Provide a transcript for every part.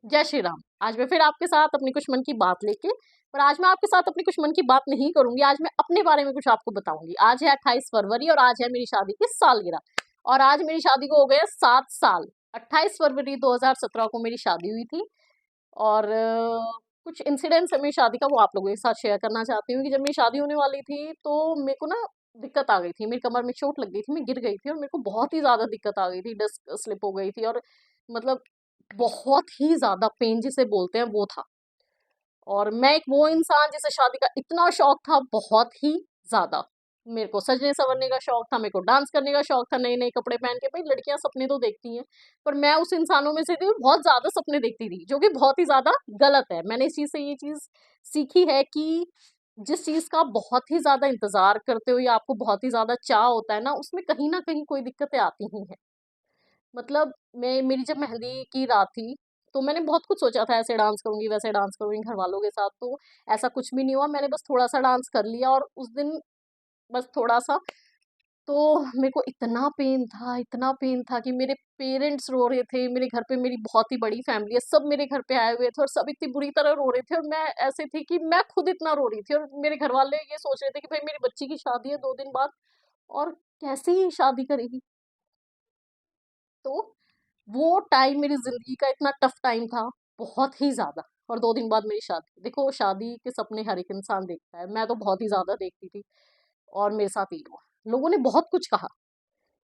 जय श्री राम। आज मैं फिर आपके साथ अपनी कुछ मन की बात लेके, पर आज मैं आपके साथ अपनी कुछ मन की बात नहीं करूंगी। आज मैं अपने बारे में कुछ आपको बताऊंगी। आज है 28 फरवरी और आज है मेरी शादी की सालगिरह। और आज मेरी शादी को हो गए 7 साल। 28 फरवरी 2017 को मेरी शादी हुई थी। और कुछ इंसिडेंट्स है मेरी शादी का, वो आप लोगों के साथ शेयर करना चाहती हूँ कि जब मेरी शादी होने वाली थी तो मेरे को ना दिक्कत आ गई थी। मेरी कमर में चोट लग गई थी, मैं गिर गई थी और मेरे को बहुत ही ज़्यादा दिक्कत आ गई थी। डिस्क स्लिप हो गई थी और मतलब बहुत ही ज़्यादा पेन जिसे बोलते हैं वो था। और मैं एक वो इंसान जिसे शादी का इतना शौक था, बहुत ही ज़्यादा। मेरे को सजने संवरने का शौक था, मेरे को डांस करने का शौक था, नए नए कपड़े पहन के। भाई लड़कियां सपने तो देखती हैं, पर मैं उस इंसानों में से थी बहुत ज़्यादा सपने देखती थी, जो कि बहुत ही ज़्यादा गलत है। मैंने इस चीज़ से ये चीज़ सीखी है कि जिस चीज़ का बहुत ही ज़्यादा इंतज़ार करते हो या आपको बहुत ही ज़्यादा चाह होता है ना, उसमें कहीं ना कहीं कोई दिक्कतें आती ही हैं। मतलब मैं मेरी जब मेहंदी की रात थी, तो मैंने बहुत कुछ सोचा था, ऐसे डांस करूँगी, वैसे डांस करूँगी घर वालों के साथ, तो ऐसा कुछ भी नहीं हुआ। मैंने बस थोड़ा-सा डांस कर लिया और उस दिन बस थोड़ा-सा, तो मेरे को इतना पेन था कि मेरे पेरेंट्स रो रहे थे। मेरे घर पे मेरी बहुत ही बड़ी फैमिली है, सब मेरे घर पे आए हुए थे और सब इतनी बुरी तरह रो रहे थे और मैं ऐसे थी कि मैं खुद इतना रो रही थी और मेरे घर वाले ये सोच रहे थे कि भाई मेरी बच्ची की शादी है 2 दिन बाद और कैसे ही शादी करेगी। तो वो टाइम मेरी ज़िंदगी का इतना टफ टाइम था, बहुत ही ज़्यादा। और 2 दिन बाद मेरी शादी। देखो शादी के सपने हर एक इंसान देखता है, मैं तो बहुत ही ज़्यादा देखती थी और मेरे साथ यही हुआ। लोगों ने बहुत कुछ कहा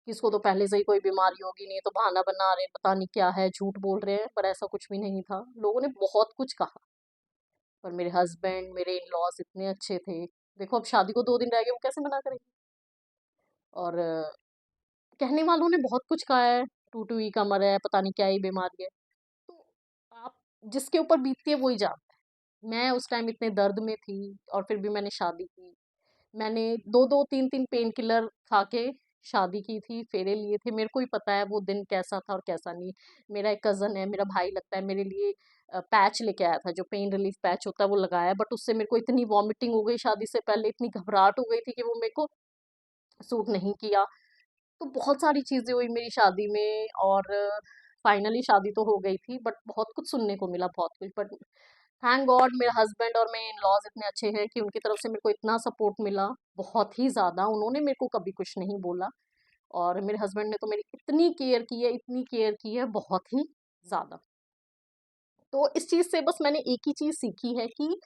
कि इसको तो पहले से ही कोई बीमारी होगी, नहीं तो बहाना बना रहे हैं, पता नहीं क्या है, झूठ बोल रहे हैं, पर ऐसा कुछ भी नहीं था। लोगों ने बहुत कुछ कहा, पर मेरे हस्बैंड, मेरे इन-लॉज़ इतने अच्छे थे। देखो अब शादी को 2 दिन रह गए, वो कैसे मना करेंगे? और कहने वालों ने बहुत कुछ कहा है, टूटी हुई कमर है, पता नहीं क्या ही बीमारी है। तो आप जिसके ऊपर बीतती है वही जानता है। मैं उस टाइम इतने दर्द में थी और फिर भी मैंने शादी की। मैंने 2-2 3-3 पेन किलर खा के शादी की थी, फेरे लिए थे। मेरे को ही पता है वो दिन कैसा था और कैसा नहीं। मेरा एक कज़न है, मेरा भाई लगता है, मेरे लिए पैच लेके आया था, जो पेन रिलीफ पैच होता है वो लगाया, बट उससे मेरे को इतनी वॉमिटिंग हो गई शादी से पहले, इतनी घबराहट हो गई थी कि वो मेरे को सूट नहीं किया। तो बहुत सारी चीज़ें हुई मेरी शादी में और फाइनली शादी तो हो गई थी, बट बहुत कुछ सुनने को मिला, बहुत कुछ। बट थैंक गॉड मेरे हस्बैंड और मेरे इन-लॉज़ इतने अच्छे हैं कि उनकी तरफ से मेरे को इतना सपोर्ट मिला, बहुत ही ज़्यादा। उन्होंने मेरे को कभी कुछ नहीं बोला और मेरे हस्बैंड ने तो मेरी इतनी केयर की है, इतनी केयर की है, बहुत ही ज़्यादा। तो इस चीज़ से बस मैंने एक ही चीज़ सीखी है कि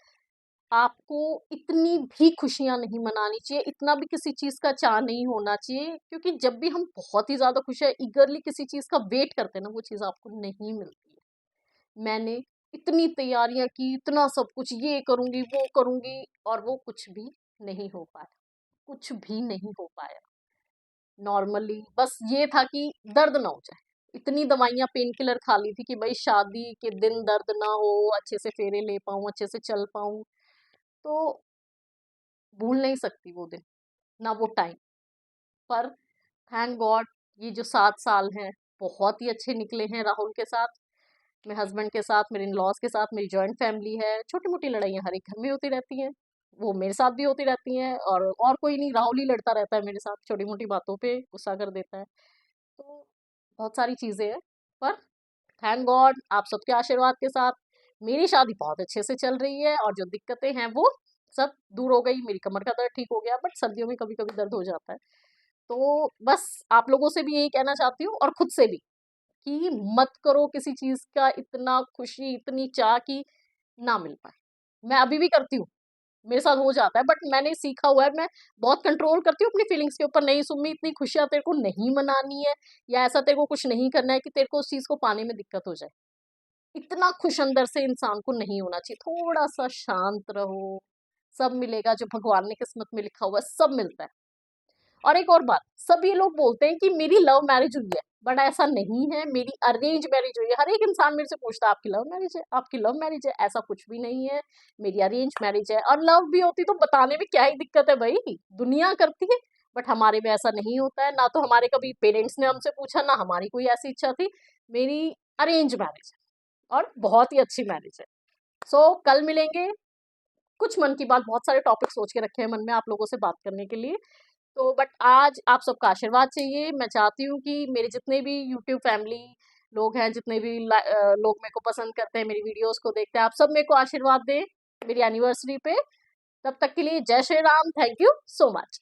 आपको इतनी भी खुशियाँ नहीं मनानी चाहिए, इतना भी किसी चीज़ का चाह नहीं होना चाहिए, क्योंकि जब भी हम बहुत ही ज़्यादा खुश हैं, ईगरली किसी चीज़ का वेट करते हैं ना, वो चीज़ आपको नहीं मिलती है। मैंने इतनी तैयारियाँ की, इतना सब कुछ, ये करूँगी, वो करूँगी, और वो कुछ भी नहीं हो पाया, कुछ भी नहीं हो पाया। नॉर्मली बस ये था कि दर्द ना हो जाए। इतनी दवाइयाँ पेन किलर खा ली थी कि भई शादी के दिन दर्द ना हो, अच्छे से फेरे ले पाऊँ, अच्छे से चल पाऊँ। तो भूल नहीं सकती वो दिन, ना वो टाइम। पर थैंक गॉड ये जो 7 साल हैं बहुत ही अच्छे निकले हैं राहुल के साथ, मेरे हस्बैंड के साथ, मेरे इन-लॉज़ के साथ। मेरी जॉइंट फैमिली है, छोटी-मोटी लड़ाइयाँ हर एक घर में होती रहती हैं, वो मेरे साथ भी होती रहती हैं और कोई नहीं, राहुल ही लड़ता रहता है मेरे साथ, छोटी-मोटी बातों पे गुस्सा कर देता है। तो बहुत सारी चीज़ें हैं, पर थैंक गॉड आप सबके आशीर्वाद के साथ मेरी शादी बहुत अच्छे से चल रही है और जो दिक्कतें हैं वो सब दूर हो गई। मेरी कमर का दर्द ठीक हो गया, बट सर्दियों में कभी-कभी दर्द हो जाता है। तो बस आप लोगों से भी यही कहना चाहती हूँ और खुद से भी कि मत करो किसी चीज़ का इतना खुशी, इतनी चाह कि ना मिल पाए। मैं अभी भी करती हूँ, मेरे साथ हो जाता है, बट मैंने सीखा हुआ है, मैं बहुत कंट्रोल करती हूँ अपनी फीलिंग्स के ऊपर। नहीं सुम्मी इतनी खुशियाँ तेरे को नहीं मनानी है या ऐसा तेरे को कुछ नहीं करना है कि तेरे को उस चीज़ को पाने में दिक्कत हो जाए। इतना खुश अंदर से इंसान को नहीं होना चाहिए, थोड़ा-सा शांत रहो, सब मिलेगा, जो भगवान ने किस्मत में लिखा हुआ है सब मिलता है। और एक और बात, सभी लोग बोलते हैं कि मेरी लव मैरिज हुई है, बट ऐसा नहीं है, मेरी अरेंज मैरिज हुई है। हर एक इंसान मेरे से पूछता है आपकी लव मैरिज है, आपकी लव मैरिज है? ऐसा कुछ भी नहीं है, मेरी अरेंज मैरिज है। और लव भी होती तो बताने में क्या ही दिक्कत है भई, दुनिया करती है, बट हमारे में ऐसा नहीं होता है। ना तो हमारे कभी पेरेंट्स ने हमसे पूछा, ना हमारी कोई ऐसी इच्छा थी। मेरी अरेंज मैरिज है और बहुत ही अच्छी मैरिज है। सो कल मिलेंगे, कुछ मन की बात, बहुत सारे टॉपिक सोच के रखे हैं मन में आप लोगों से बात करने के लिए। तो बट आज आप सबका आशीर्वाद चाहिए। मैं चाहती हूँ कि मेरे जितने भी यूट्यूब फैमिली लोग हैं, जितने भी लोग मेरे को पसंद करते हैं, मेरी वीडियोस को देखते हैं, आप सब मेरे को आशीर्वाद दें मेरी एनिवर्सरी पे। तब तक के लिए जय Shri Ram, thank you so much.